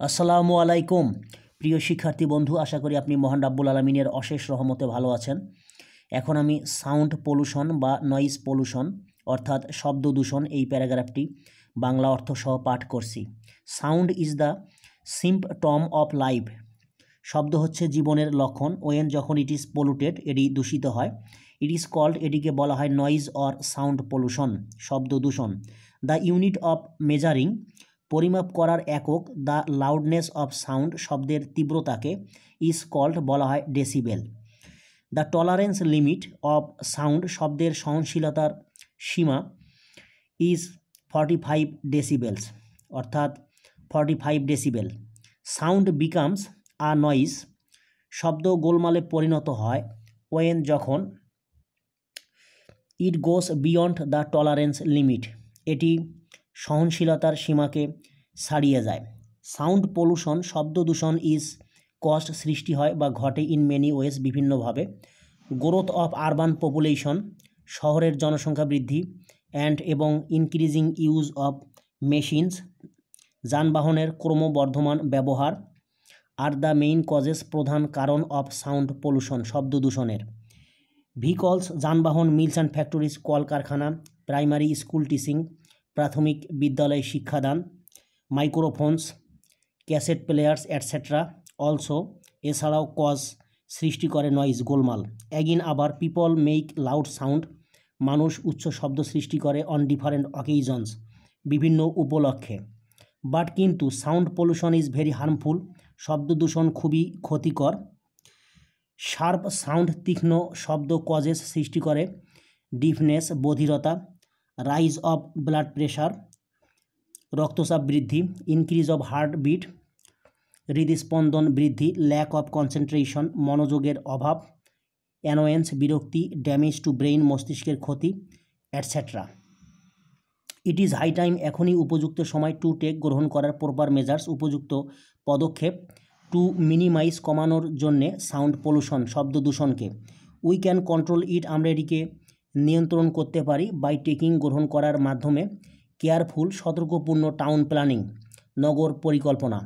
আসসালামু আলাইকুম প্রিয় শিক্ষার্থী বন্ধু, আশা করি আপনি মহান রাব্বুল আলামিনের অশেষ রহমতে ভালো আছেন। এখন আমি সাউন্ড পলিউশন বা নয়েজ পলিউশন অর্থাৎ শব্দ দূষণ এই প্যারাগ্রাফটি বাংলা অর্থ সহ পাঠ করছি। Sound is the symptom of life. শব্দ হচ্ছে জীবনের লক্ষণ। ওয়েন যখন ইট ইজ পলিউটেড, এটি দূষিত হয়। ইট ইজ কল্ড, এটিকে বলা হয় নয়েজ অর সাউন্ড পলিউশন, শব্দ দূষণ। দ্য ইউনিট অফ মেজারিং, পরিমাপ করার একক। দ্য লাউডনেস অফ সাউন্ড, শব্দের তীব্রতাকে। ইজ কল্ড, বলা হয় decibel. The tolerance limit of sound, শব্দের সহনশীলতার সীমা। ইজ 45 ডেসিবেলস, অর্থাৎ 45 ডেসিবেল। সাউন্ড বিকামস আ নয়েজ, শব্দ গোলমালে পরিণত হয়। ওয়েন যখন ইট গোস বিয়ন্ড দ্য টলারেন্স লিমিট, এটি সহনশীলতার সীমাকে ছাড়িয়ে যায়। সাউন্ড পলিউশন, শব্দ দূষণ ইজ কস্ট, সৃষ্টি হয় বা ঘটে ইন মেনি ওয়েজ, বিভিন্নভাবে। গ্রোথ অফ আরবান পপুলেশন, শহরের জনসংখ্যা বৃদ্ধি। অ্যান্ড এবং ইনক্রিজিং ইউজ অফ মেশিনস, যানবাহনের ক্রমবর্ধমান ব্যবহার। আর দ্য মেইন কজেস, প্রধান কারণ। অফ সাউন্ড পলিউশন, শব্দ দূষণের। ভেহিকলস, যানবাহন। মিলস অ্যান্ড ফ্যাক্টরিজ, কলকারখানা। প্রাইমারি স্কুল টিচিং, প্রাথমিক বিদ্যালয়ে শিক্ষাদান। মাইক্রোফোনস, ক্যাসেট প্লেয়ার্স অ্যাটসেট্রা। অলসো, এছাড়াও। কজ, সৃষ্টি করে নয়েজ, গোলমাল। অ্যাগিন, আবার। পিপল মেক লাউড সাউন্ড, মানুষ উচ্চ শব্দ সৃষ্টি করে। অন ডিফারেন্ট অকেশনস, বিভিন্ন উপলক্ষে। বাট, কিন্তু। Sound pollution is very harmful, শব্দ দূষণ খুবই ক্ষতিকর। শার্প সাউন্ড, তীক্ষ্ণ শব্দ। কজেস, সৃষ্টি করে। ডিফনেস, বধিরতা। রাইজ অফ ব্লাড প্রেশার, রক্তচাপ বৃদ্ধি। ইনক্রিজ অফ হার্টবিট, হৃদস্পন্দন বৃদ্ধি। ল্যাক অফ কনসেন্ট্রেশন, মনোযোগের অভাব। অ্যানোয়েন্স, বিরক্তি। ড্যামেজ টু ব্রেইন, মস্তিষ্কের ক্ষতি, etcetera. It is high time, এখনই উপযুক্ত সময়। টু টেক, গ্রহণ করার। প্রপার মেজার্স, উপযুক্ত পদক্ষেপ। টু মিনিমাইজ, কমানোর জন্যে। সাউন্ড পলিউশন, শব্দ দূষণকে। উই ক্যান কন্ট্রোল ইট, আমরা এটিকে নিয়ন্ত্রণ করতে পারি। বাই টেকিং, গ্রহণ করার মাধ্যমে। কেয়ারফুল, সতর্কপূর্ণ। টাউন প্ল্যানিং, নগর পরিকল্পনা।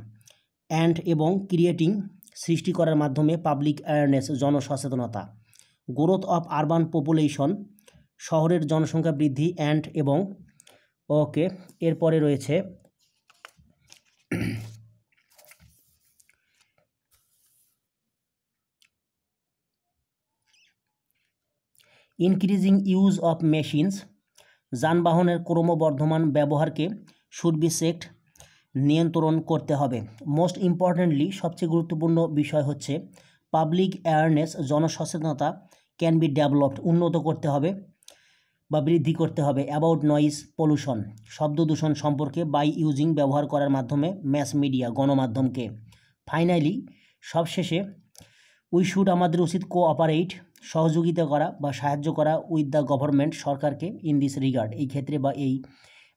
অ্যান্ড এবং ক্রিয়েটিং, সৃষ্টি করার মাধ্যমে। পাবলিক অ্যাওয়ারনেস, জনসচেতনতা। গ্রোথ অফ আরবান পপুলেশন, শহরের জনসংখ্যা বৃদ্ধি। অ্যান্ড এবং। ওকে, এরপরে রয়েছে ইনক্রিজিং ইউজ অফ মেশিনস, যানবাহনের ক্রমবর্ধমান ব্যবহারকে। শুড বি চেকড, নিয়ন্ত্রণ করতে হবে। মোস্ট ইম্পর্টেন্টলি, সবচেয়ে গুরুত্বপূর্ণ বিষয় হচ্ছে। পাবলিক অ্যাওয়ারনেস, জনসচেতনতা। ক্যান বি ডেভেলপড, উন্নত করতে হবে বা বৃদ্ধি করতে হবে। অ্যাবাউট নয়েজ পলিউশন, শব্দ দূষণ সম্পর্কে। বাই ইউজিং, ব্যবহার করার মাধ্যমে। ম্যাস মিডিয়া, গণমাধ্যমকে। ফাইনালি, সবশেষে। উই শুড, আমাদের উচিত। কোঅপারেট, সহযোগিতা করা বা সাহায্য করা। উইথ দ্য গভর্নমেন্ট, সরকারকে। ইন দিস রিগার্ড, এই ক্ষেত্রে বা এই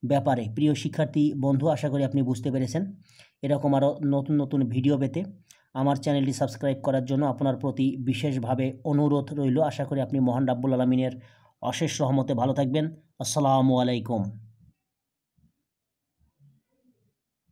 ব্যাপারে। প্রিয় শিক্ষার্থী বন্ধু, আশা করি আপনি বুঝতে পেরেছেন। এরকম আরও নতুন নতুন ভিডিও পেতে আমার চ্যানেলটি সাবস্ক্রাইব করার জন্য আপনার প্রতি বিশেষভাবে অনুরোধ রইল। আশা করি আপনি মহান রাব্বুল আলামিনের অশেষ রহমতে ভালো থাকবেন। আসসালামু আলাইকুম।